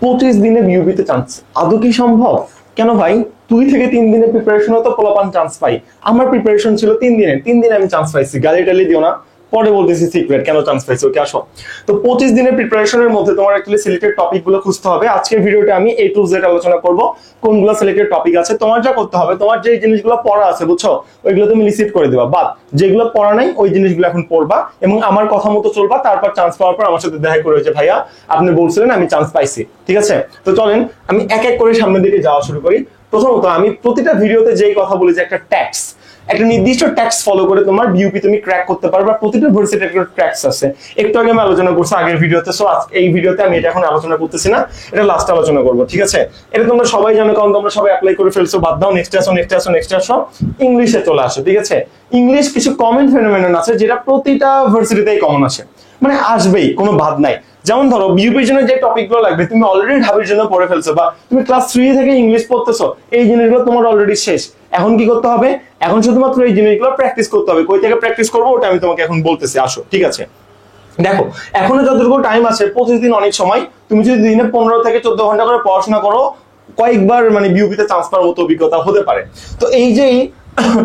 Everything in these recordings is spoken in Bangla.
25 দিনে বিউপিতে চান্স আদৌ কি সম্ভব? কেন ভাই 2 থেকে 3 দিনের প্রিপারেশনও তো পোলাপান চান্স পাই। আমার প্রিপারেশন ছিল 3 দিনে আমি চান্স পাইছি। গালি টালি দিও না, পরে বলতেছি সিক্রেট কেন চান্স পাইছো। ওকে আসো। তো 25 দিনের প্রিপারেশনের মধ্যে তোমার অ্যাকচুয়ালি সিলেক্টেড টপিক গুলো খুঁজতে হবে। আজকের ভিডিওতে আমি A to Z আলোচনা করব কোনগুলো সিলেক্টেড টপিক আছে। তোমার যা করতে হবে, তোমার যে জিনিসগুলো পড়া আছে বুঝছো, ওইগুলো তুমি লিস্ট করে দিবা, বাদ যেগুলো পড়া নাই ওই জিনিসগুলো এখন পড়বা এবং আমার কথা মতো চলবা। তারপর চান্স পাওয়ার পর আমার সাথে দেখা করে যে ভাইয়া আপনি বলছিলেন আমি চান্স পাইছি, ঠিক আছে? তো চলেন আমি এক এক করে সামনের দিকে যাওয়া শুরু করি। প্রথমত আমি প্রতিটা ভিডিওতে যেই কথা বলি যে একটা নির্দিষ্ট ট্যাক্স ফলো করে তোমার বিউপি তুমি ক্র্যাক করতে পারবে। প্রতিটা ভার্সিটির একটা ট্যাক্স আছে, একটু আগে আমি আলোচনা করছি আগের ভিডিওতে। সো এই ভিডিওতে আমি এটা এখন আলোচনা করতেছি না, এটা লাস্ট আলোচনা করব, ঠিক আছে? এটা তোমরা সবাই জানো, কারণ তোমরা সবাই অ্যাপ্লাই করে ফেলছো। বাদ দাও, নেক্সট আসো ইংলিশে চলে আসো, ঠিক আছে? ইংলিশ কিছু কমন ফেনোমেনন আছে যেটা প্রতিটা ভার্সিটিতেই কমন আসে, মানে আসবেই, কোনো বাদ নাই। যেমন ধরো বিউপির জন্য যে টপিক গুলো লাগবে তুমি অলরেডি ঢাবির জন্য পড়ে ফেলছো, বা তুমি ক্লাস 3 থেকে ইংলিশ পড়তেছো, এই জিনিসগুলো তোমার অলরেডি শেষ। এখন কি করতে হবে? এখন শুধুমাত্র এই জিনিসগুলো প্র্যাকটিস করতে হবে। কই থেকে প্র্যাকটিস করবো ওটা আমি তোমাকে এখন বলতেছি, আসো, ঠিক আছে? দেখো এখনো যতটুকু টাইম আছে, 25 দিন অনেক সময়। তুমি যদি দিনে 15 থেকে 14 ঘন্টা করে পড়াশোনা করো, কয়েকবার মানে বিউপিতে চান্স পাওয়ার মতো অভিজ্ঞতা হতে পারে। তো এই যে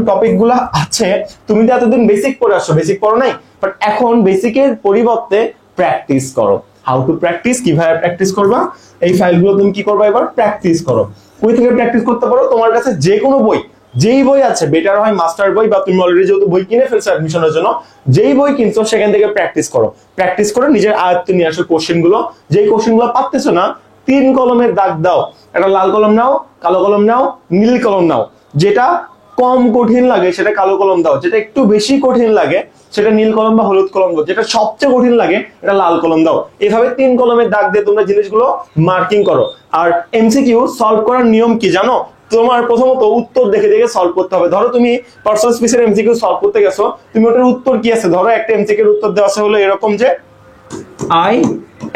টপিক গুলা আছে, তুমি তো এতদিন বেসিক পড়ে আসছো, বেসিক পড়ো নাই, বাট এখন বেসিকের পরিবর্তে প্র্যাকটিস করো। হাউ টু প্র্যাকটিস, কিভাবে প্র্যাকটিস করবা, এই ফাইলগুলো তুমি কি করবা, এবার প্র্যাকটিস করো। কই থেকে প্র্যাকটিস করতে পারো? তোমার কাছে যে কোনো বই, যেই বই আছে, বেটার হয় মাস্টার বই, বা তুমি অলরেডি যেহেতু বই কিনে ফেলছো অ্যাডমিশনের জন্য, যেই বই কিনছো সেখান থেকে প্র্যাকটিস করো। প্র্যাকটিস করে নিজের আয়ত্তে নিয়ে আসো কোশ্চেন গুলো। যেই কোশ্চেন গুলো পারতেছো না, 3 কলমের দাগ দাও, একটা লাল কলম নাও, কালো কলম নাও, নীল কলম নাও। যেটা কম কঠিন লাগে সেটা কালো কলম দাও, যেটা একটু বেশি কঠিন লাগে সেটা নীল কলম বা হলুদ কলম দাও, যেটা সবচেয়ে কঠিন লাগে এটা লাল কলম দাও। এভাবে 3 কলমের দাগ দিয়ে তোমরা জিনিসগুলো মার্কিং করো। আর এমসিকিউ সলভ করার নিয়ম কি জানো? তোমার প্রথমত উত্তর দেখে দেখে সলভ করতে হবে। ধরো তুমি পার্সোনাল স্পেসের এমসিকিউ সলভ করতে গেছো, তুমি ওটার উত্তর কি আছে, ধরো একটা এমসিকিউর উত্তর দেওয়া আছে হলো এরকম যে আই,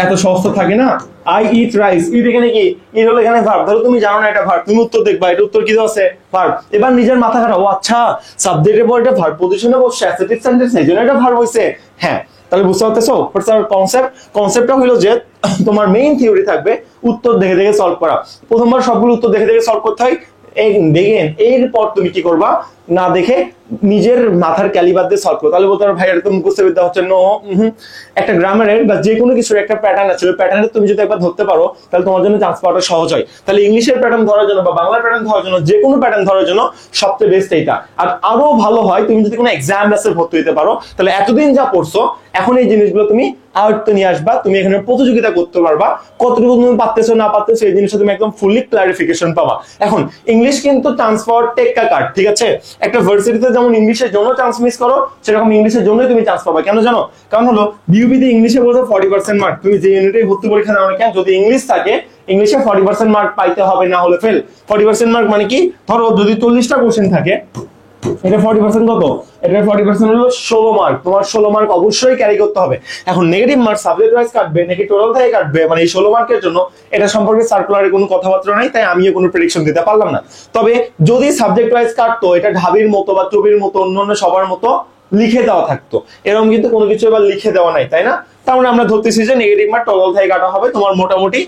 এত সহজ থাকে না, আই ইট রাইস, ইট এখানে কি, ইট হলো এখানে ভার্ব। ধরো তুমি জানো না এটা ভার্ব, তুমি উত্তর দেখবা এটা উত্তর কি দেওয়া আছে, ভার্ব। এবার নিজের মাথা খারাপ, ও আচ্ছা সাবজেক্টের পর এটা ভার্ব পজিশনে বসছে, অ্যাসেটিভ সেন্টেন্স, এই জন্য এটা ভার্ব হইছে। হ্যাঁ, তাহলে বুঝতে পারতেছো কনসেপ্টটা হলো যে তোমার মেইন থিওরি থাকবে উত্তর দেখে দেখে সলভ করা। প্রথমবার সবগুলো উত্তর দেখে দেখে সলভ করতে হয়, দেখেন এরপর তুমি কি করবা, না দেখে নিজের মাথার ক্যালিবার দিয়ে সলভ করো। তাহলে বলতে পারো ভাই এটা তো মুখস্থ বিদ্যা হচ্ছে। নো, একটা গ্রামারের বা যে কোনো কিছুর একটা প্যাটার্ন আছে, ওই প্যাটার্নে তুমি যদি একবার ধরতে পারো তাহলে তোমার জন্য চান্স পাওয়াটা সহজ হয়। তাহলে ইংলিশের প্যাটার্ন ধরার জন্য বা বাংলার প্যাটার্ন ধরার জন্য, যে কোনো প্যাটার্ন ধরার জন্য সবচেয়ে বেস্ট এইটা। আর আরো ভালো হয় তুমি যদি কোনো এক্সাম ব্যাসে ভর্তি হতে পারো, তাহলে এতদিন যা পড়ছো এখন এই জিনিসগুলো তুমি আয়ত্তে নিয়ে আসবা। তুমি এখানে প্রতিযোগিতা করতে পারবা, কতটুকু তুমি পারতেছো না পারতেছো এই জিনিসটা তুমি একদম ফুললি ক্লারিফিকেশন পাবা। এখন ইংলিশ কিন্তু চান্স পাওয়ার টেক্কা কার্ড, ঠিক আছে? একটা ভার্সিটিতে যেমন ইংলিশের জন্য চান্স মিস করো, সেরকম ইংলিশের জন্যই তুমি চান্স পাবা। কেন জানো? কারণ হলো বিউপিতে ইংলিশে বলতে 40% মার্ক, তুমি যে ইউনিটে ভর্তি পরীক্ষা দাও না কেন, যদি ইংলিশ থাকে ইংলিশে 40% মার্ক পাইতে হবে, না হলে ফেল। 40% মার্ক মানে কি, ধরো যদি 40টা কোশ্চেন থাকে, এটা 40% কত? এটা 40% হলো 16 মার্ক। তোমার 16 মার্ক অবশ্যই ক্যারি করতে হবে। এখন নেগেটিভ মার্ক সাবজেক্ট ওয়াইজ কাটবে নাকি টোটাল থেকে কাটবে, মানে এই 16 মার্কের জন্য এটা সম্পর্কে সার্কুলারে কোনো কথাবার্তা নাই, তাই আমিও কোনো প্রেডিকশন দিতে পারলাম না। তবে যদি সাবজেক্ট ওয়াইজ কাটতো, এটা ঢাবির মতো বা চবির মতো অন্যান্য সবার মতো লিখে দেওয়া থাকতো, এরকম কিন্তু কোনো কিছু এবার লিখে দেওয়া নাই, তাই না? তাহলে আমরা ধরতেছি যে নেগেটিভ মার্ক টোটাল থেকে কাটা হবে। তোমার মোটামুটি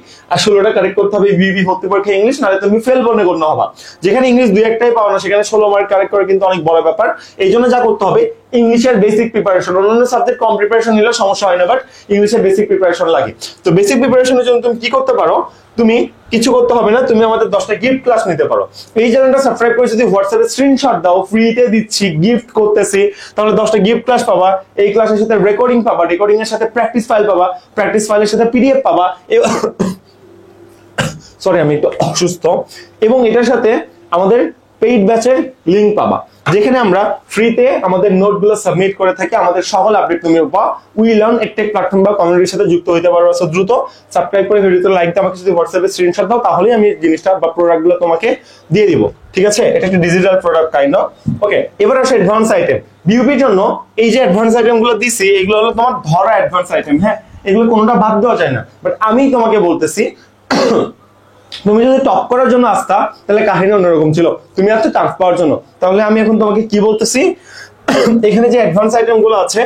16টা কারেক্ট করতে হবে বিবি ভর্তি পরীক্ষা ইংলিশ, নাহলে তুমি ফেল বলে গণ্য হবা। যেখানে ইংলিশ 2-1টাই পাও না, সেখানে 16 মার্ক কারেক্ট করা কিন্তু অনেক বড় ব্যাপার। এই জন্য যা করতে হবে, ইংলিশের বেসিক প্রিপারেশন, অন্যান্য সাবজেক্ট কম প্রিপারেশন নিলে সমস্যা হয় না, বাট ইংলিশের বেসিক প্রিপারেশন লাগে। তো বেসিক প্রিপারেশনের জন্য তুমি কি করতে পারো, তুমি কিছু করতে হবে না, তুমি আমাদের 10টা গিফট ক্লাস নিতে পারো। এই চ্যানেলটা সাবস্ক্রাইব করে যদি হোয়াটসঅ্যাপে স্ক্রিনশট দাও, ফ্রিতে দিচ্ছি, গিফট করতেছি, তাহলে 10টা গিফট ক্লাস পাবা। এই ক্লাসের সাথে রেকর্ডিং পাবা, রেকর্ডিং এর সাথে প্র্যাকটিস ফাইল পাবা, প্র্যাকটিস ফাইলের সাথে পিডিএফ পাবা। সরি আমি একটু অসুস্থ। এবং এটার সাথে আমাদের পেইড ব্যাচের লিংক পাবা, যেখানে আমরা ফ্রিতে আমাদের নোটগুলো সাবমিট করে থাকি। আমাদের সকল আপডেট তুমি পাবা। উই লার্ন এডটেক প্ল্যাটফর্ম বা কমিউনিটির সাথে যুক্ত হতে পারো। সো দ্রুত সাবস্ক্রাইব করে ভিডিওতে লাইক দাও, আমাকে যদি হোয়াটসঅ্যাপে স্ক্রিনশট দাও, তাহলেই আমি জিনিসটা বা প্রোডাক্টগুলো তোমাকে দিয়ে দিব, ঠিক আছে? এটা একটা ডিজিটাল প্রোডাক্ট কাইন্ড অফ। ওকে, এবার আসে অ্যাডভান্স আইটেম। বিউপির জন্য এই যে অ্যাডভান্স আইটেমগুলো দিছি, এগুলো হলো তোমার ধরা অ্যাডভান্স আইটেম। হ্যাঁ, এগুলো কোনোটা বাদ দেওয়া যায় না, বাট আমি তোমাকে বলতেছি তুমি যদি টপ করার জন্য আসতা তাহলে কাহিনী অন্যরকম ছিল, তুমি আসছো চান্স পাওয়ার জন্য। তাহলে আমি এখন তোমাকে কি বলতেছি, এখানে যে অ্যাডভান্স আইটেম গুলো আছে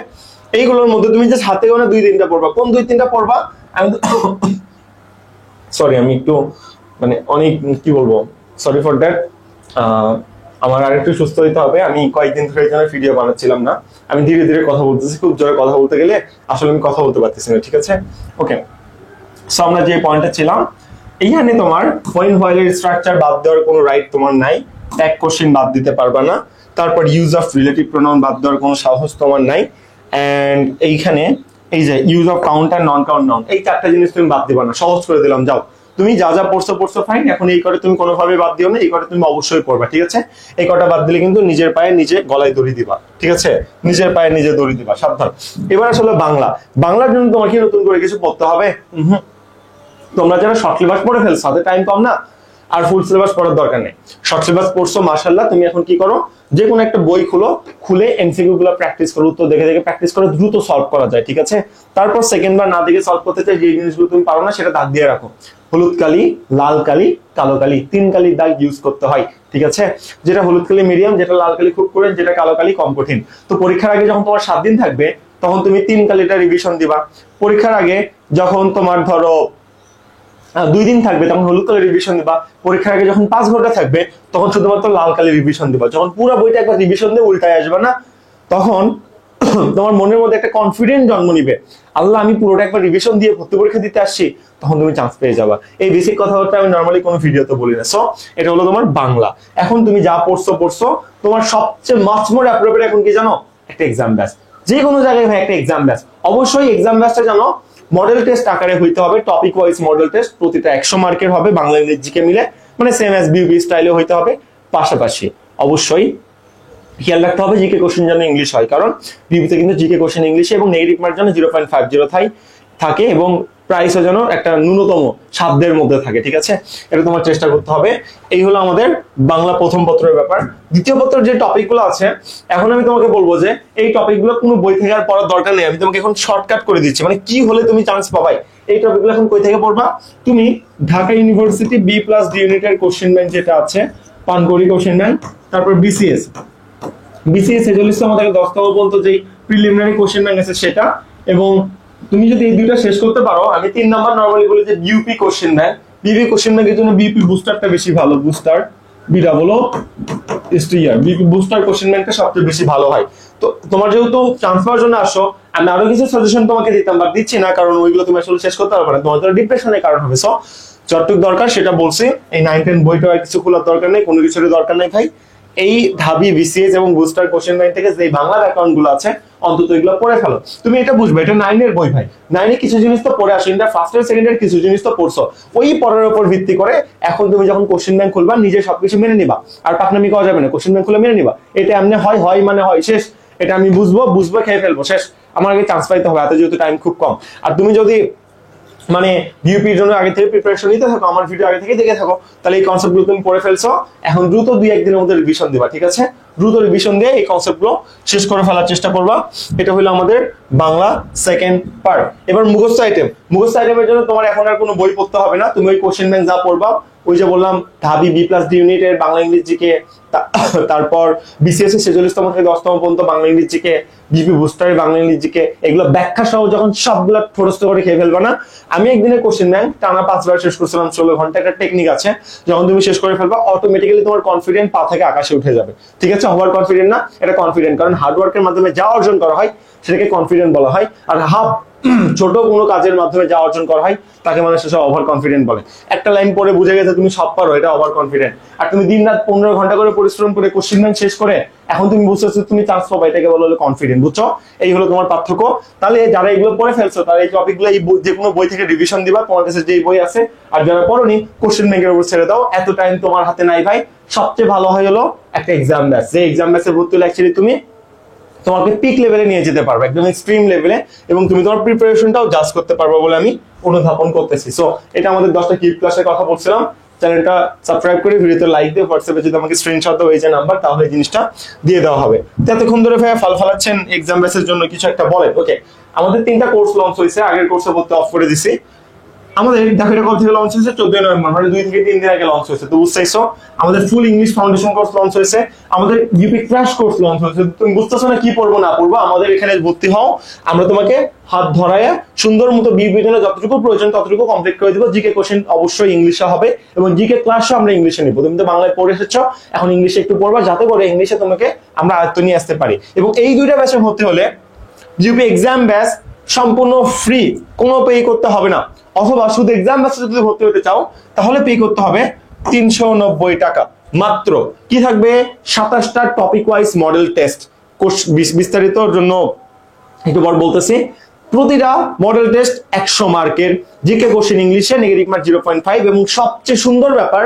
এইগুলোর মধ্যে তুমি যে হাতে গোনা 2-3টা পড়বা। কোন 2-3টা পড়বা? আমি সরি আমি একটু মানে অনেক কি বলবো, সরি ফর দ্যাট। আমার আর একটু সুস্থ হইতে হবে, আমি কয়েকদিন ধরে এই জন্য ভিডিও বানাচ্ছিলাম না, আমি ধীরে ধীরে কথা বলতেছি, খুব জোরে কথা বলতে গেলে আসলে আমি কথা বলতে পারতেছি না, ঠিক আছে? ওকে, সো আমরা যে পয়েন্টে ছিলাম, এইখানে তোমার হোয়েন হোয়াইলের স্ট্রাকচার বাদ দেওয়ার কোনো রাইট তোমার নাই, এক কোশ্চেন বাদ দিতে পারবা না। তারপর ইউজ অফ রিলেটিভ প্রোনাউন বাদ দেওয়ার কোনো সাহস তোমার নাই। এন্ড এইখানে এই যে ইউজ অফ কাউন্ট আর নন কাউন্ট নাউন, এই চারটা জিনিস তুমি বাদ দিবা না, সহজ করে দিলাম। যাও তুমি যা যা পড়ছো ফাইন, এখন এই করে তুমি কোনোভাবে বাদ দিও না, এই করে তুমি অবশ্যই পড়বা, ঠিক আছে? এই কটা বাদ দিলে কিন্তু নিজের পায়ে নিজে গলায় দড়ি দিবা, ঠিক আছে? নিজের পায়ে নিজে দড়ি দিবা, সাবধান। এবার আসলে বাংলার জন্য তোমার কি নতুন করে কিছু পড়তে হবে? তোমরা যারা শর্ট সিলেবাস পড়ে ফেলছো তাদের টাইম কম না, আর ফুল সিলেবাস পড়ার দরকার নেই। শর্ট সিলেবাস পড়ছো মাশাআল্লাহ, তুমি এখন কি করো, যে কোনো একটা বই খুলে এমসিকিউ গুলো প্র্যাকটিস করো, উত্তর দেখে দেখে প্র্যাকটিস করো, দ্রুত সলভ করা যায়, ঠিক আছে? তারপর সেকেন্ড বার না দেখে সলভ করতে চাই, যে জিনিসগুলো তুমি পারো না সেটা দাগ দিয়ে রাখো। হলুদ কালি, লাল কালি, কালো কালি, 3 কালির দাগ ইউজ করতে হয়, ঠিক আছে? যেটা হলুদ কালি মিডিয়াম, যেটা লাল কালি খুব কঠিন, যেটা কালো কালি কম কঠিন। তো পরীক্ষার আগে যখন তোমার 7 দিন থাকবে তখন তুমি 3 কালিটা রিভিশন দিবা। পরীক্ষার আগে যখন তোমার ধরো 2 দিন থাকবে তখন হলুদ কালি রিভিশন দিবা। পরীক্ষার আগে যখন 5 ঘন্টা থাকবে তখন শুধুমাত্র লাল কালি রিভিশন দিবা। যখন পুরো বইটা একবার রিভিশন দিয়ে উল্টায় আসবে না, তখন তোমার মনের মধ্যে একটা কনফিডেন্স জন্ম নিবে, আল্লাহ আমি পুরোটা একবার রিভিশন দিয়ে ভর্তি পরীক্ষা দিতে আসছি, তখন তুমি চান্স পেয়ে যাবা। এই বেসিক কথাবার্তা আমি নর্মালি কোনো ভিডিওতে বলি না। সো এটা হলো তোমার বাংলা। এখন তুমি যা পড়ছো, তোমার সবচেয়ে মাচ মোর অ্যাপ্রোপ্রিয়েট এখন কি জানো? একটা এক্সাম ব্যাচ। যে কোনো জায়গায় ভাই একটা এক্সাম ব্যাচ, অবশ্যই এক্সাম ব্যাচটা জানো মডেল টেস্ট আকারে হইতে হবে, টপিক ওয়াইজ মডেল টেস্ট, প্রতিটা 100 মার্কের হবে, বাংলা ইংরেজি জিকে মিলে, মানে সেম অ্যাজ বিউবি স্টাইলে হইতে হবে। পাশাপাশি অবশ্যই খেয়াল রাখতে হবে জিকে কোশ্চেন যেন ইংলিশ হয়, কারণ বিবিতে কিন্তু জিকে কোশ্চেন ইংলিশে এবং নেগেটিভ মার্ক যেন 0.50 থাকে, এবং প্রাইসও যেন একটা ন্যূনতম সাধ্যের মধ্যে থাকে, ঠিক আছে? এটা তোমার চেষ্টা করতে হবে। এই হলো আমাদের বাংলা প্রথম পত্রের ব্যাপার। দ্বিতীয় পত্রের যে টপিকগুলো আছে, এখন আমি তোমাকে বলবো যে এই টপিকগুলো কোনো বই থেকে আর পড়ার দরকার নেই, আমি তোমাকে এখন শর্টকাট করে দিচ্ছি, মানে কি হলে তুমি চান্স পাবাই। এই টপিকগুলো এখন কই থেকে পড়বা? তুমি ঢাকা ইউনিভার্সিটি B+D ইউনিটের কোশ্চেন ব্যাংক যেটা আছে, পানকড়ি কোশ্চেন ব্যাংক, তারপর বিসিএস 46 আমাদের 10 নম্বর পর্যন্ত যে প্রিলিমিনারি কোশ্চেন ব্যাংক আছে সেটা, এবং তুমি যদি এই দুইটা শেষ করতে পারো, আমি 3 নাম্বার নরমালি বলি যে BUP question bank. BUP question ব্যাংকের জন্য বিউপি বুস্টারটা বেশি ভালো, বুস্টার বিউপি বুস্টার কোশ্চেন ব্যাংকটা সবচেয়ে বেশি ভালো হয়। তো তোমার যেহেতু চান্স পাওয়ার জন্য আসো, আমি আরো কিছু সাজেশন তোমাকে দিতাম, বাট দিচ্ছি না, কারণ ওইগুলো তুমি আসলে শেষ করতে পারবে না, তোমার জন্য ডিপ্রেশনের কারণ হবে। সো যতটুকু দরকার সেটা বলছি, এই 9-10 বইটা আর কিছু খোলার দরকার নেই, কোনো কিছুর দরকার নেই ভাই। এই ঢাবি বিসিএস এবং বুস্টার কোশ্চেন ব্যাংক থেকে যে বাংলা অ্যাকাউন্ট গুলো আছে অন্তত এগুলো পড়ে ফেলো। তুমি এটা বুঝবে, এটা 9 এর বই ভাই, 9 এ কিছু জিনিস তো পড়ে আসো, ইন্টার ফার্স্ট এর সেকেন্ড এর কিছু জিনিস তো পড়ছো, ওই পড়ার উপর ভিত্তি করে এখন তুমি যখন কোশ্চেন ব্যাংক খুলবা নিজে সবকিছু মেনে নিবা, আর পাকনামি করা যাবে না, কোশ্চেন ব্যাংক খুলে মেনে নিবা, এটা এমনি হয় মানে হয়, শেষ। এটা আমি বুঝবো খেয়ে ফেলবো, শেষ। আমার আগে চান্স পাইতে হবে, হাতে যেহেতু টাইম খুব কম। আর তুমি যদি মানে বিউপির জন্য আগে থেকে প্রিপারেশন নিতে থাকো, আমার ভিডিও আগে থেকে দেখে থাকো, তাহলে এই কনসেপ্টগুলো তুমি পড়ে ফেলছো। এখন দ্রুত 2-1 দিনের মধ্যে রিভিশন দিবা, ঠিক আছে? দ্রুত রিভিশন দিয়ে এই কনসেপ্টগুলো শেষ করে ফেলার চেষ্টা করবা। এটা হলো আমাদের বাংলা সেকেন্ড পার্ট। এবার মুখস্থ আইটেমের জন্য তোমার এখন আর কোনো বই পড়তে হবে না, তুমি ওই কোশ্চেন ব্যাংক যা পড়বা, ওই যে বললাম ঢাবি B+D ইউনিটের বাংলা ইংলিশ জিকে, তারপর বিসিএস এর 46তম থেকে 10তম পর্যন্ত বাংলা ইংলিশ জিকে, বিপি বুস্টারের বাংলা ইংলিশ জিকে, এগুলো ব্যাখ্যা সহ যখন সবগুলো ঠোরস্থ করে খেয়ে ফেলবা না। আমি একদিনের কোশ্চেন ব্যাংক টানা 5 বার শেষ করছিলাম 16 ঘন্টা, একটা টেকনিক আছে, যখন তুমি শেষ করে ফেলবা অটোমেটিক্যালি তোমার কনফিডেন্ট পা থেকে আকাশে উঠে যাবে, ঠিক আছে? ওভার কনফিডেন্ট না, এটা কনফিডেন্ট, কারণ হার্ড ওয়ার্কের মাধ্যমে যা অর্জন করা হয় সেটাকে কনফিডেন্ট বলা হয়, আর ছোট কোনো কাজের মাধ্যমে যা অর্জন করা হয় তাকে মানুষ সব ওভার কনফিডেন্ট বলে। একটা লাইন পড়ে বুঝে গেছে তুমি সব পারো, এটা ওভার কনফিডেন্ট। আর তুমি দিন রাত 15 ঘন্টা করে পরিশ্রম করে কোশ্চেন ব্যাংক শেষ করে এখন তুমি বুঝতেছো তুমি চান্স পাবে, এটাকে বলা হলো কনফিডেন্ট, বুঝছো? এই হলো তোমার পার্থক্য। তাহলে যারা এগুলো পড়ে ফেলছো তারা এই টপিকগুলো এই যে কোনো বই থেকে রিভিশন দিবা, তোমার কাছে যে বই আছে, আর যারা পড়োনি কোশ্চেন ব্যাংকের উপর ছেড়ে দাও, এত টাইম তোমার হাতে নাই ভাই। সবচেয়ে ভালো হয় হলো একটা এক্সাম ব্যাচ, যে এক্সাম ব্যাচে ভর্তি হলে অ্যাকচুয়ালি তুমি তোমাকে পিক লেভেলে নিয়ে যেতে পারবে, একদম এক্সট্রিম লেভেলে, এবং তুমি তোমার প্রিপারেশনটাও জাজ করতে পারবে বলে আমি অনুধাবন করতেছি। সো এটা আমাদের 10টা কিপ ক্লাসের কথা বলছিলাম। চ্যানেলটা সাবস্ক্রাইব করে ভিডিওতে লাইক দিয়ে হোয়াটসঅ্যাপে যদি আমাকে স্ক্রিনশট দাও এই যে নাম্বার, তাহলে এই জিনিসটা দিয়ে দেওয়া হবে। তো এতক্ষণ ধরে ভাইয়া ফালাচ্ছেন এক্সাম ব্যাচের জন্য কিছু একটা বলেন। ওকে, আমাদের 3টা কোর্স লঞ্চ হয়েছে, আগের কোর্সে বলতে অফ করে দিছি। আমাদের দেখো এটা কবে থেকে লঞ্চ হয়েছে 14 নভেম্বর, মানে 2 থেকে 3 দিন আগে লঞ্চ হয়েছে। তো বুঝতেছো আমাদের ফুল ইংলিশ ফাউন্ডেশন কোর্স লঞ্চ হয়েছে, আমাদের ইউপি ক্র্যাশ কোর্স লঞ্চ হয়েছে। তুমি বুঝতেছো না কি পড়বো না পড়বো, আমাদের এখানে ভর্তি হও, আমরা তোমাকে হাত ধরায় সুন্দর মতো বিউপির জন্য যতটুকু প্রয়োজন ততটুকু কমপ্লিট করে দিব। জিকে কোশ্চেন অবশ্যই ইংলিশে হবে এবং জিকে ক্লাসও আমরা ইংলিশে নিব। তুমি তো বাংলায় পড়ে এসেছো, এখন ইংলিশে একটু পড়বা যাতে করে ইংলিশে তোমাকে আমরা আয়ত্ত নিয়ে আসতে পারি। এবং এই দুইটা ব্যাচে ভর্তি হলে জিপি এক্সাম ব্যাচ সম্পূর্ণ ফ্রি, কোনো পে করতে হবে না। অথবা শুধু এক্সাম ব্যাচে যদি ভর্তি হতে চাও তাহলে পে করতে হবে 390 টাকা মাত্র। কি থাকবে? 27টা টপিক ওয়াইজ মডেল টেস্ট। বিস্তারিত জন্য একটু পর বলতেছি। প্রতিটা মডেল টেস্ট 100 মার্কের, জিকে কোশ্চেন ইংলিশে নেগেটিভ মার্ক 0.5। এবং সবচেয়ে সুন্দর ব্যাপার,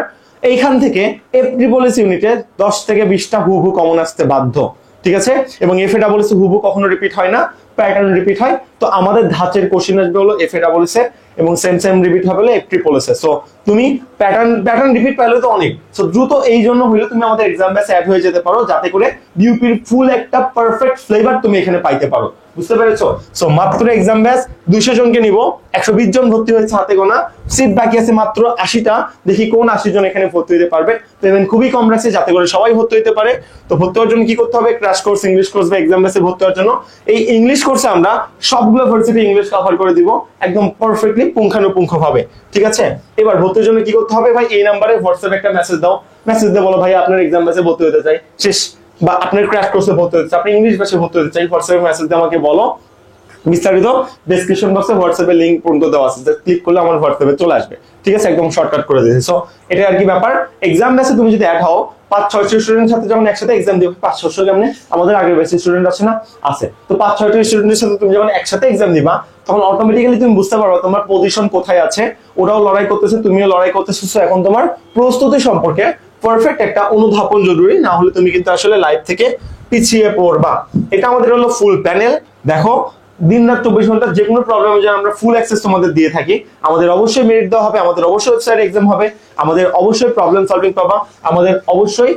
এইখান থেকে এফডব্লিউএস ইউনিটে 10 থেকে 20টা হুবহু কমন আসতে বাধ্য, ঠিক আছে? এবং এফএডব্লিউএস হুবহু কখনো রিপিট হয় না, প্যাটার্ন রিপিট হয়। তো আমাদের ধাঁচের কোশ্চেন আসবে হলো এফএডব্লিউএস এর এবং সেম রিপিট হবে হলো এফট্রিপলএস এর। সো তুমি প্যাটার্ন রিপিট পাইলে তো অনেক, সো দ্রুত এই জন্য হইলে তুমি আমাদের এক্সাম ব্যাচে অ্যাড হয়ে যেতে পারো, যাতে করে বিউপির ফুল একটা পারফেক্ট ফ্লেভার তুমি এখানে পাইতে পারো। বুঝতে পেরেছো? সো মাত্র এক্সাম ব্যাচ 200 জনকে নিব, 120 জন ভর্তি হয়েছে হাতে গোনা, সিট বাকি আছে মাত্র 80টা। দেখি কোন 80 জন এখানে ভর্তি হতে পারবে। পেমেন্ট খুবই কম রাখছে যাতে করে সবাই ভর্তি হতে পারে। তো ভর্তি হওয়ার জন্য কি করতে হবে? ক্র্যাশ কোর্স ইংলিশ কোর্স বা এক্সাম ব্যাচে ভর্তি হওয়ার জন্য এই ইংলিশ কোর্সে আমরা সবগুলো ভার্সিটি ইংলিশ কভার করে দিব একদম পারফেক্টলি, পুঙ্খানুপুঙ্খ ভাবে, ঠিক আছে? এবার ভর্তির জন্য কি করতে হবে ভাই? এই নাম্বারে হোয়াটসঅ্যাপে একটা মেসেজ দাও, মেসেজ দিয়ে বলো ভাই আপনার এক্সাম ব্যাচে ভর্তি হতে চাই, শেষ। বা আপনার ক্র্যাশ কোর্সে ভর্তি হতে চাই, আপনি ইংলিশ ব্যাচে ভর্তি হতে চাই, হোয়াটসঅ্যাপে মেসেজ দিয়ে আমাকে বলো। বিস্তারিত ডেসক্রিপশন বক্সে হোয়াটসঅ্যাপে লিংক পর্যন্ত দেওয়া আছে, জাস্ট ক্লিক করলে আমার হোয়াটসঅ্যাপে চলে আসবে, ঠিক আছে? একদম শর্টকাট করে দিয়েছি। সো এটা আর কি ব্যাপার। এক্সাম ব্যাচে তুমি যদি অ্যাড হও 5-6টা স্টুডেন্টের সাথে যখন একসাথে এক্সাম দিবে, 500 কেমনে, আমাদের আগের ব্যাচের স্টুডেন্ট আছে না, আছে, তো 5-6টা স্টুডেন্টের সাথে তুমি যখন একসাথে এক্সাম দিবা তখন অটোমেটিক্যালি তুমি বুঝতে পারবে তোমার পজিশন কোথায় আছে। ওরাও লড়াই করতেছে, তুমিও লড়াই করতেছো। এখন তোমার প্রস্তুতি সম্পর্কে পারফেক্ট একটা অনুধাবন জরুরি, না হলে তুমি কিন্তু আসলে লাইফ থেকে পিছিয়ে পড়বা। এটা আমাদের হলো ফুল প্যানেল। দেখো দিন রাত 24 ঘন্টা যে কোনো প্রবলেমে যেন আমরা ফুল অ্যাক্সেস তোমাদের দিয়ে থাকি। আমাদের অবশ্যই মেরিট দেওয়া হবে, আমাদের অবশ্যই ওয়েবসাইটে এক্সাম হবে, আমাদের অবশ্যই প্রবলেম সলভিং পাবা, আমাদের অবশ্যই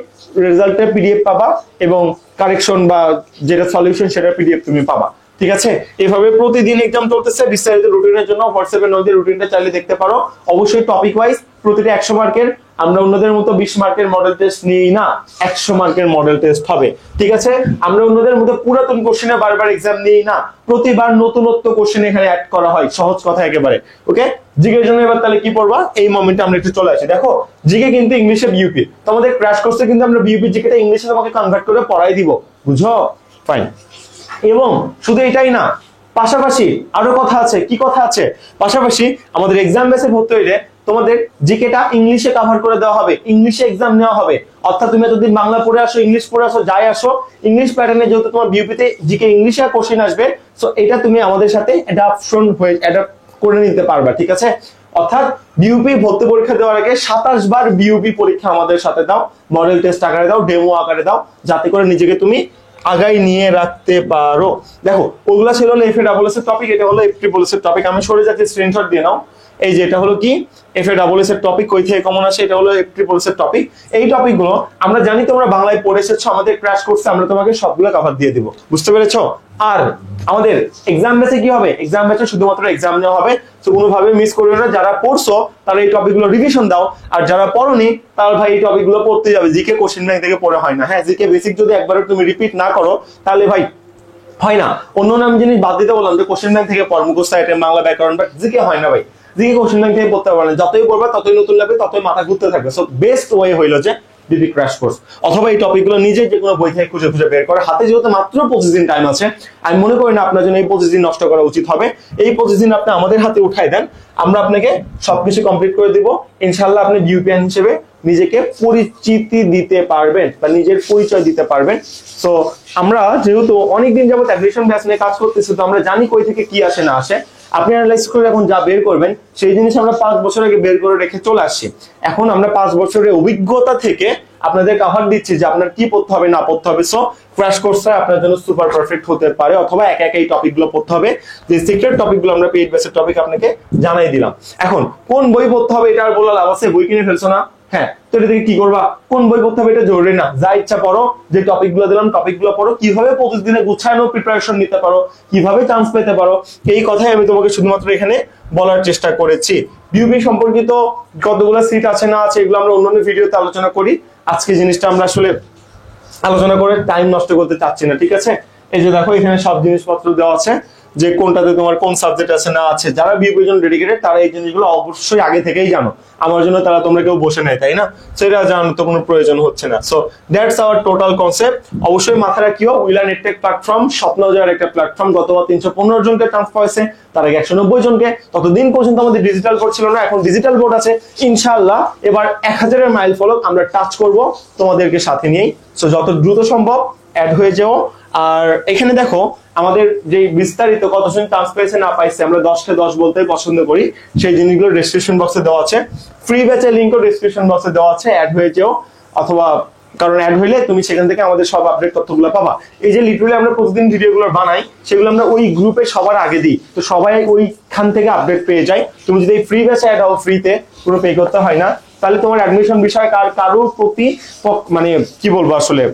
রেজাল্টের পিডিএফ পাবা এবং কারেকশন বা যেটা সলিউশন সেটার পিডিএফ তুমি পাবা, ঠিক আছে? এভাবে প্রতিদিন এক্সাম চলতেছে। বিস্তারিত রুটিনের জন্য হোয়াটসঅ্যাপে নদীর রুটিনটা চাইলে দেখতে পারো। অবশ্যই টপিক ওয়াইজ প্রতিটা 100 মার্কের, আমরা অন্যদের মতো 20 মার্কের মডেল টেস্ট নিই না, 100 মার্কের মডেল টেস্ট হবে, ঠিক আছে? আমরা অন্যদের মতো পুরাতন কোশ্চেনে বারবার এক্সাম নিই না, প্রতিবার নতুনত্ব কোশ্চেন এখানে অ্যাড করা হয়, সহজ কথা একেবারে। ওকে, জিকের জন্য এবার তাহলে কি পড়বা? এই মোমেন্টে আমরা একটু চলে আসি। দেখো জিকে কিন্তু ইংলিশে বিউপি, তো আমাদের ক্র্যাশ কোর্সে কিন্তু আমরা বিউপি জিকেটা ইংলিশে তোমাকে কনভার্ট করে পড়াই দিব, বুঝো? ফাইন। এবং শুধু এটাই না, পাশাপাশি আরো কথা আছে। কি কথা আছে? পাশাপাশি আমাদের এক্সাম বেসে ভর্তি হইলে তোমাদের জিকেটা ইংলিশে কভার করে দেওয়া হবে, ইংলিশে এক্সাম নেওয়া হবে। অর্থাৎ তুমি যদি বাংলা পড়ে আসো, ইংলিশ পড়ে আসো, যাই আসো, ইংলিশ প্যাটার্নে যেহেতু তোমার বিউপিতে জিকে ইংলিশে কোশ্চেন আসবে, সো এটা তুমি আমাদের সাথে অ্যাডাপ্ট করে নিতে পারবা, ঠিক আছে? অর্থাৎ বিউপি ভর্তি পরীক্ষা দেওয়ার আগে 27 বার বিউপি পরীক্ষা আমাদের সাথে দাও, মডেল টেস্ট আকারে দাও, ডেমো আকারে দাও, যাতে করে নিজেকে তুমি আগাই নিয়ে রাখতে পারো। দেখো ওগুলা ছিল এফএডব্লিউএস এর টপিক, এটা হলো এফট্রিপলএস এর টপিক। আমি সরে যাচ্ছি, স্ক্রিনশট দিয়ে নাও। এই যে এটা হলো কি এফএডব্লিউএস এর টপিক, কই থেকে কমন আসে, এটা হলো এফট্রিপলএস এর টপিক। এই টপিকগুলো আমরা জানি তোমরা বাংলায় পড়ে এসেছো, আমাদের ক্র্যাশ কোর্সে আমরা তোমাকে সবগুলো কভার দিয়ে দিব, বুঝতে পেরেছো? আর আমাদের এক্সাম ব্যাচে কি হবে? এক্সাম ব্যাচে শুধুমাত্র এক্সাম নেওয়া হবে, তো কোনোভাবে মিস করবে না। যারা পড়ছো তারা এই টপিকগুলো রিভিশন দাও, আর যারা পড়োনি তাহলে ভাই এই টপিকগুলো পড়তে যাবে। জিকে কোশ্চেন ব্যাংক থেকে পড়ে হয় না। হ্যাঁ, জিকে বেসিক যদি একবার তুমি রিপিট না করো তাহলে ভাই হয় না। অন্য নাম জিনিস বাদ দিতে বললাম যে কোশ্চেন ব্যাংক থেকে পড়, মুখস্থ আইটেম, বাংলা ব্যাকরণ, বাট জিকে হয় না ভাই। জিকে কোশ্চেন ব্যাংক থেকে পড়তে পারবে না, যতই পড়বা ততই নতুন লাগবে, ততই মাথা ঘুরতে থাকবে। সো বেস্ট ওয়ে হইলো যে ডিপি ক্র্যাশ কোর্স, অথবা এই টপিকগুলো নিজে যে কোনো বই থেকে খুঁজে খুঁজে বের করে। হাতে যেহেতু মাত্র 25 দিন টাইম আছে, আমি মনে করি না আপনার জন্য এই 25 দিন নষ্ট করা উচিত হবে। এই 25 দিন আপনি আমাদের হাতে উঠাই দেন, আমরা আপনাকে সবকিছু কমপ্লিট করে দিব। ইনশাআল্লাহ আপনি বিউপিএন হিসেবে নিজেকে পরিচিতি দিতে পারবেন বা নিজের পরিচয় দিতে পারবেন। সো আমরা যেহেতু অনেকদিন যাবত অ্যাডমিশন ব্যাচ নিয়ে কাজ করতেছি, তো আমরা জানি কই থেকে কি আসে না আসে। আপনি অ্যানালাইজ করে এখন যা বের করবেন সেই জিনিস আমরা 5 বছর আগে বের করে রেখে চলে আসছি। এখন আমরা 5 বছরের অভিজ্ঞতা থেকে আপনাদের কভার দিচ্ছি যে আপনার কি পড়তে হবে না পড়তে হবে। সো ক্র্যাশ কোর্সটা আপনার জন্য সুপার পারফেক্ট হতে পারে, অথবা একা একা এই টপিকগুলো পড়তে হবে। যে সিক্রেট টপিকগুলো আমরা পেইড বেসের টপিক আপনাকে জানাই দিলাম। এখন কোন বই পড়তে হবে এটা আর বলা লাভ আছে? বই কিনে ফেলছো না? হ্যাঁ, তো এটা থেকে কি করবা, কোন বই পড়তে হবে এটা জরুরি না, যা ইচ্ছা পড়ো, যে টপিকগুলো দিলাম টপিকগুলো পড়ো, কিভাবে প্রতিদিনে গুছানো প্রিপারেশন নিতে পারো, কিভাবে চান্স পেতে পারো, এই কথাই আমি তোমাকে শুধুমাত্র এখানে বলার চেষ্টা করেছি। বিউপি সম্পর্কিত কতগুলো সিট আছে না আছে এগুলো আমরা অন্যান্য ভিডিওতে আলোচনা করি, আজকে জিনিসটা আমরা আসলে আলোচনা করে টাইম নষ্ট করতে চাচ্ছি না, ঠিক আছে। এই যে দেখো এখানে সব জিনিসপত্র দেওয়া আছে, যে কোনটাতে তোমার কোন সাবজেক্ট আছে না আছে। যারা বিউপির জন্য ডেডিকেটেড তারা এই জিনিসগুলো অবশ্যই আগে থেকেই জানো, আমার জন্য তারা তোমরা কেউ বসে নেয়, তাই না? সেটা জানার তো কোনো প্রয়োজন হচ্ছে না। So that's hour total concept. অবশ্যই মাথায় রাখিও উইলার নেটটেক প্ল্যাটফর্ম স্বপ্ন যাওয়ার একটা প্ল্যাটফর্ম, গতবার 315 জনকে ট্রান্সফার হয়েছে, তার আগে 190 জনকে। ততদিন পর্যন্ত আমাদের ডিজিটাল বোর্ড ছিল না, এখন ডিজিটাল বোর্ড আছে। ইনশাআল্লাহ এবার 1000-এর মাইল ফলক আমরা টাচ করব তোমাদেরকে সাথে নিয়েই। সো যত দ্রুত সম্ভব অ্যাড হয়ে যাও। আর এখানে দেখো আমাদের যে বিস্তারিত কতজন চান্স পেয়েছে না পাইছে, আমরা 10কে 10 বলতে পছন্দ করি, সেই জিনিসগুলো ডেসক্রিপশন বক্সে দেওয়া আছে। ফ্রি ব্যাচের লিংকও ডেসক্রিপশন বক্সে দেওয়া আছে, অ্যাড হয়ে যাও। অথবা কারণ অ্যাড হইলে তুমি সেখান থেকে আমাদের সব আপডেট তথ্যগুলো পাবা। এই যে লিটারালি আমরা প্রতিদিন ভিডিওগুলো বানাই, সেগুলো আমরা ওই গ্রুপে সবার আগে দিই, তো সবাই ওইখান থেকে আপডেট পেয়ে যায়। তুমি যদি এই ফ্রি ব্যাচে অ্যাড হও, ফ্রিতে কোনো পে করতে হয় না, তাহলে তোমার অ্যাডমিশন বিষয়ে কারোর প্রতি মানে কি বলবো আসলে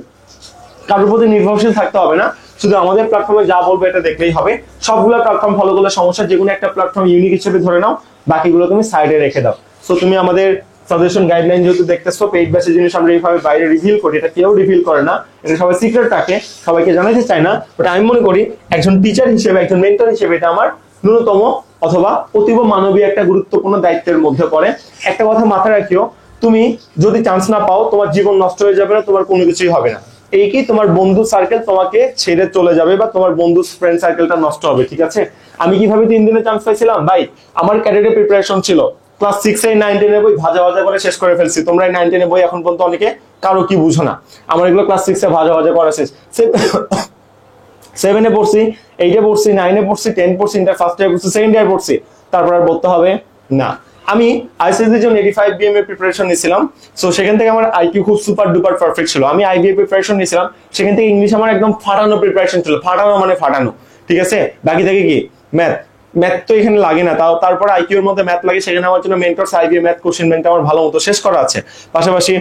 কারোর প্রতি নির্ভরশীল থাকতে হবে না, শুধু আমাদের প্ল্যাটফর্মে যা বলবে এটা দেখলেই হবে। সবগুলো প্ল্যাটফর্ম ফলো করলে সমস্যা, যে কোনো একটা প্ল্যাটফর্ম ইউনিক হিসেবে ধরে নাও, বাকিগুলো তুমি সাইডে রেখে দাও। সো তুমি আমাদের সাজেশন গাইডলাইন যেহেতু দেখতেছো, পেইড ব্যাচের জিনিস আমরা এইভাবে বাইরে রিভিল করি, এটা কেউ রিভিল করে না, এটা সবাই সিক্রেট রাখে, সবাইকে জানাতে চায় না। বাট আমি মনে করি একজন টিচার হিসেবে, একজন মেন্টর হিসেবে এটা আমার ন্যূনতম অথবা অতীব মানবীয় একটা গুরুত্বপূর্ণ দায়িত্বের মধ্যে পড়ে। একটা কথা মাথায় রাখিও, তুমি যদি চান্স না পাও তোমার জীবন নষ্ট হয়ে যাবে না, তোমার কোনো কিছুই হবে না। এই কি তোমার বন্ধু সার্কেল তোমাকে ছেড়ে চলে যাবে, বা তোমার বন্ধু ফ্রেন্ড সার্কেলটা নষ্ট হবে, ঠিক আছে। আমি কিভাবে 3 দিনে চান্স পাইছিলাম ভাই, আমার ক্যাডেটের প্রিপারেশন ছিল, ক্লাস 6 এর 9 10 এর বই ভাজা ভাজা করে শেষ করে ফেলছি। তোমরা 9 10 এর বই এখন পর্যন্ত অনেকে কারো কি বুঝো না, আমার এগুলো ক্লাস 6 এ ভাজা ভাজা করা শেষ। 7 এ পড়ছি, 8 এ পড়ছি, 9 এ পড়ছি, 10 পড়ছি, ইন্টার ফার্স্ট ইয়ার পড়ছি, সেকেন্ড ইয়ার পড়ছি, তারপর আর পড়তে হবে না। আমি আইসিএসসি এর জন্য 85 বিএম এর প্রিপারেশন নিয়েছিলাম। সো সেখান থেকে আমার আইকিউ খুব সুপার ডুপার পারফেক্ট ছিল। আমি আইবিএ প্রিপারেশন নিয়েছিলাম, সেখান থেকে ইংলিশ আমার একদম ফাটানো প্রিপারেশন ছিল, ফাটানো মানে ফাটানো, ঠিক আছে। বাকি থেকে কি ম্যাথ তো এখানে লাগে না, তারপর আইকিউ এর মধ্যে ম্যাথ লাগে, সেখানে আমার জন্য মেন্টরস আইবিএ ম্যাথ কোশ্চেন ব্যাংকটা আমার ভালো মতো শেষ করা আছে। পাশাপাশি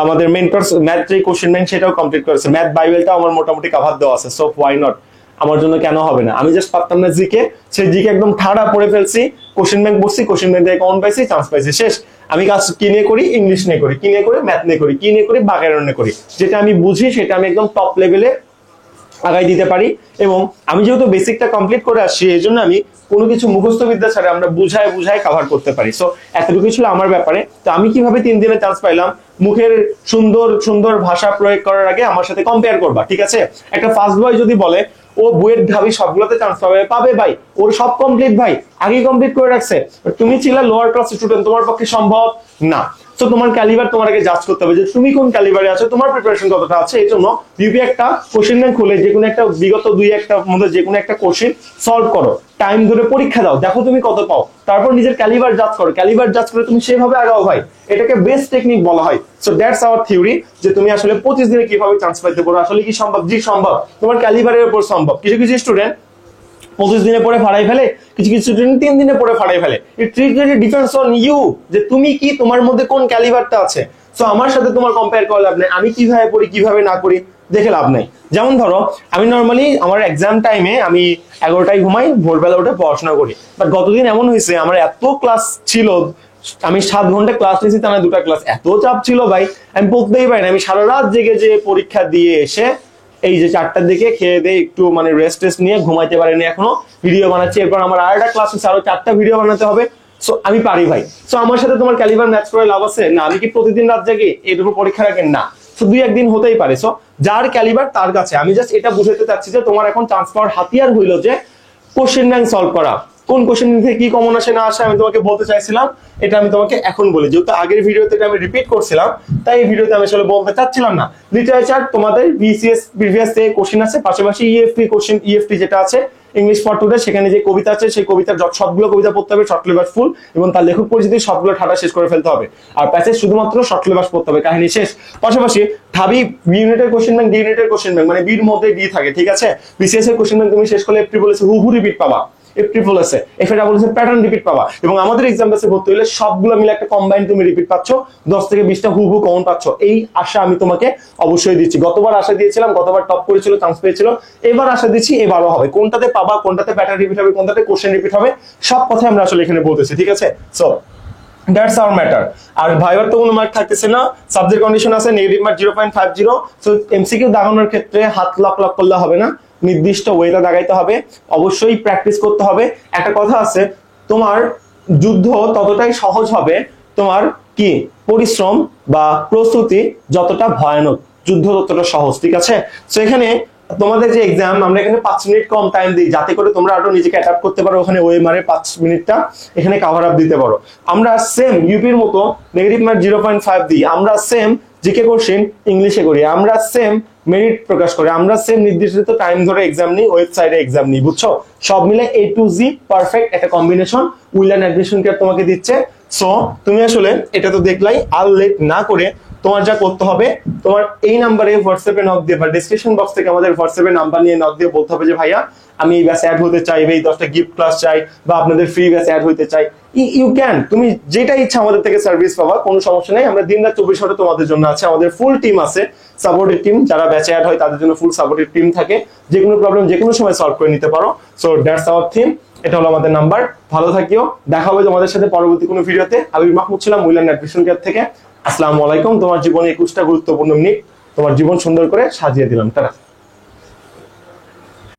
আমাদের মেন্টরস ম্যাথ যে কোশ্চেন ব্যাংক সেটাও কমপ্লিট করেছে, ম্যাথ বাইবেলটাও আমার মোটামুটি কভার দেওয়া আছে। সো হোয়াই নট, আমার জন্য কেন হবে না। আমি জাস্ট পারতাম না জিকে, সেই জিকে একদম ঠাড়া পড়ে ফেলছি, কোশ্চেন ব্যাংক বসছি, কোশ্চেন ব্যাংক থেকে কমন পাইছি, চান্স পাইছি, শেষ। আমি কাজ কি নিয়ে করি, ইংলিশ নিয়ে করি, কি নিয়ে করি, ম্যাথ নিয়ে করি, কি নিয়ে করি, বাগায়ন নিয়ে করি, যেটা আমি বুঝি সেটা আমি একদম টপ লেভেলে আগাই দিতে পারি। এবং আমি যেহেতু বেসিকটা কমপ্লিট করে আসছি, এই জন্য আমি কোনো কিছু মুখস্থ বিদ্যা ছাড়া আমরা বুঝায় কভার করতে পারি। সো এতটুকু ছিল আমার ব্যাপারে। তো আমি কিভাবে 3 দিনে চান্স পাইলাম, মুখের সুন্দর সুন্দর ভাষা প্রয়োগ করার আগে আমার সাথে কম্পেয়ার করবা, ঠিক আছে। একটা ফার্স্ট বয় যদি বলে ও বইয়ের ঢাবি সবগুলোতে চান্স পাবে ভাই, ওর সব কমপ্লিট ভাই, আগেই কমপ্লিট করে রাখছে, তুমি ছিলে লোয়ার ক্লাস স্টুডেন্ট, তোমার পক্ষে সম্ভব না। তো তোমার ক্যালিবার তোমাকে জাজ করতে হবে যে তুমি কোন ক্যালিবারে আছো, তোমার প্রিপারেশন কতটা আছে। এই জন্য বিউপি একটা কোশ্চেন ব্যাংক খুলে যে কোনো একটা বিগত 2-1টার মধ্যে যে কোনো একটা কোশ্চেন সলভ করো, টাইম ধরে পরীক্ষা দাও, দেখো তুমি কত পাও, তারপর নিজের ক্যালিবার জাজ করো, ক্যালিবার জাজ করে তুমি সেভাবে আগাও ভাই, এটাকে বেস্ট টেকনিক বলা হয়। সো দ্যাটস আওয়ার থিওরি, যে তুমি আসলে 25 দিনে কিভাবে চান্স পাইতে পারো। আসলে কি সম্ভব? জি সম্ভব, তোমার ক্যালিবারের উপর সম্ভব। কিছু কিছু স্টুডেন্ট 25 দিনে পরে ফাড়াই ফেলে, কিছু কিছু স্টুডেন্ট 3 দিনে পরে ফাড়াই ফেলে। It really depends on you, যে তুমি কি, তোমার মধ্যে কোন ক্যালিবারটা আছে। সো আমার সাথে তোমার কম্পেয়ার করে লাভ নাই, আমি কিভাবে পড়ি কিভাবে না করি দেখে লাভ নাই। যেমন ধরো আমি নর্মালি আমার এক্সাম টাইমে আমি 11টায় ঘুমাই, ভোরবেলা উঠে পড়াশোনা করি। বাট গতদিন এমন হয়েছে আমার এত ক্লাস ছিল, আমি 7 ঘন্টা ক্লাস নিয়েছি, তা না 2টা ক্লাস, এত চাপ ছিল ভাই আমি পড়তেই পারি না। আমি সারা রাত জেগে যে পরীক্ষা দিয়ে এসে এই যে 4টার দিকে খেয়ে দিয়ে একটু মানে রেস্ট নিয়ে ঘুমাইতে পারিনি, এখনো ভিডিও বানাচ্ছি। এরপর আমার আরেকটা ক্লাস আছে, আরো 4টা ভিডিও বানাতে হবে। সো আমি পারি ভাই। সো আমার সাথে তোমার ক্যালিবার ম্যাচ করে লাভ আছে না। আমি কি প্রতিদিন রাত জেগে এর উপর পরীক্ষা রাখেন না। সো 2-1 দিন হতেই পারে। সো যার ক্যালিবার তার কাছে। আমি জাস্ট এটা বুঝাতে চাচ্ছি যে তোমার এখন চান্স পাওয়ার হাতিয়ার হইলো যে কোশ্চেন ব্যাংক সলভ করা, কোন কোশ্চেন থেকে কি কমন আসে না আসে আমি তোমাকে বলতে চাইছিলাম, এটা আমি তোমাকে এখন বলি। যেহেতু আগের ভিডিওতে আমি রিপিট করছিলাম, তাই এই ভিডিওতে আমি আসলে বলতে চাচ্ছিলাম না। লিটারেচার তোমাদের বিসিএস প্রিভিয়াস থেকে কোশ্চেন আছে, পাশাপাশি ইএফটি কোশ্চেন, ইএফটি যেটা আছে ইংলিশ ফর টুডে, সেখানে যে কবিতা আছে সেই কবিতার সবগুলো কবিতা পড়তে হবে শর্ট লেবাস ফুল, এবং তার লেখক পরিচিতি সবগুলো ঠাটা শেষ করে ফেলতে হবে। আর প্যাসেজ শুধুমাত্র শর্ট লেবাস পড়তে হবে, কাহিনী শেষ। পাশাপাশি ঢাবি বি ইউনিটের কোশ্চেন ব্যাংক, ডি ইউনিটের কোশ্চেন ব্যাংক, মানে বির মধ্যে ডি থাকে, ঠিক আছে। বিসিএস এর কোশ্চেন ব্যাংক তুমি শেষ করলে এফটি বলেছে হুবহু রিপিট পাবা, এফ ট্রিপল এস এফ এ ডাবল এস প্যাটার্ন রিপিট পাবা, এবং আমাদের এক্সাম বেসে ভর্তি হলে সবগুলো মিলে একটা কম্বাইন তুমি রিপিট পাচ্ছ, 10 থেকে 20টা হু কমন পাচ্ছ। এই আশা আমি তোমাকে অবশ্যই দিচ্ছি। গতবার আশা দিয়েছিলাম, গতবার টপ করেছিল, চান্স পেয়েছিল, এবার আশা দিচ্ছি এবারও হবে। কোনটাতে পাবা, কোনটাতে প্যাটার্ন রিপিট হবে, কোনটাতে কোশ্চেন রিপিট হবে, সব কথা আমরা আসলে এখানে বলতেছি, ঠিক আছে? So that's our matter. আর ভাইবার তো কোনো মার্ক থাকতেছে না, সাবজেক্ট কন্ডিশন আছে, নেগেটিভ মার্ক 0.50। সো এমসিকিউ দাগানোর ক্ষেত্রে হাত লক করলে হবে না, নির্দিষ্ট ওয়েতে দাগাইতে হবে, অবশ্যই প্র্যাকটিস করতে হবে। একটা কথা আছে, তোমার যুদ্ধ ততটাই সহজ হবে তোমার কি পরিশ্রম বা প্রস্তুতি যতটা ভয়ানক, যুদ্ধ ততটা সহজ, ঠিক আছে? সো এখানে তোমাদের যে এক্সাম, আমরা এখানে 5 মিনিট কম টাইম দিই যাতে করে তোমরা আরো নিজেকে অ্যাডাপ্ট করতে পারো, ওখানে ওএমআর 5 মিনিটটা এখানে কভার আপ দিতে পারো। আমরা সেম ইউপির মতো নেগেটিভ মার্ক 0.5 দিই, আমরা সেম জিকে কোশ্চেন ইংলিশে করি, আমরা সেম মেরিট প্রকাশ করি, আমরা সেম নির্দিষ্ট টাইম ধরে এক্সাম নিই, ওয়েবসাইটে এক্সাম নিই, বুঝছো? সব মিলে A to Z পারফেক্ট একটা কম্বিনেশন উইলান অ্যাডমিশন কেয়ার তোমাকে দিচ্ছে। সো তুমি আসলে এটা তো দেখলাই, আর লেট না করে তোমার যা করতে হবে, তোমার এই নাম্বারে হোয়াটসঅ্যাপে নক দিয়ে বা ডেসক্রিপশন বক্স থেকে আমাদের হোয়াটসঅ্যাপে নাম্বার নিয়ে নক দিয়ে বলতে হবে যে ভাইয়া আমি এই ব্যাচে অ্যাড হতে চাই, এই 10টা গিফট ক্লাস চাই, বা আপনাদের ফ্রি ব্যাচে অ্যাড হতে চাই। ইউ ক্যান, তুমি যেটা ইচ্ছা আমাদের থেকে সার্ভিস পাবা, কোনো সমস্যা নেই। আমরা দিন রাত 24 ঘন্টা তোমাদের জন্য আছে, আমাদের ফুল টিম আছে, সাপোর্টিভ টিম, যারা ব্যাচে অ্যাড হয় তাদের জন্য ফুল সাপোর্টিভ টিম থাকে, যে কোনো প্রবলেম যে কোনো সময় সলভ করে নিতে পারো। সো দ্যাটস আওয়ার থিম, এটা হলো আমাদের নাম্বার। ভালো থাকিও, দেখা হবে তোমাদের সাথে পরবর্তী কোনো ভিডিওতে। আবির মাহমুদ ছিলাম উইলান অ্যাডমিশন কেয়ার থেকে। আসসালামু আলাইকুম। তোমার জীবনে 21টা গুরুত্বপূর্ণ মিনিট তোমার জীবন সুন্দর করে সাজিয়ে দিলাম। টাটা।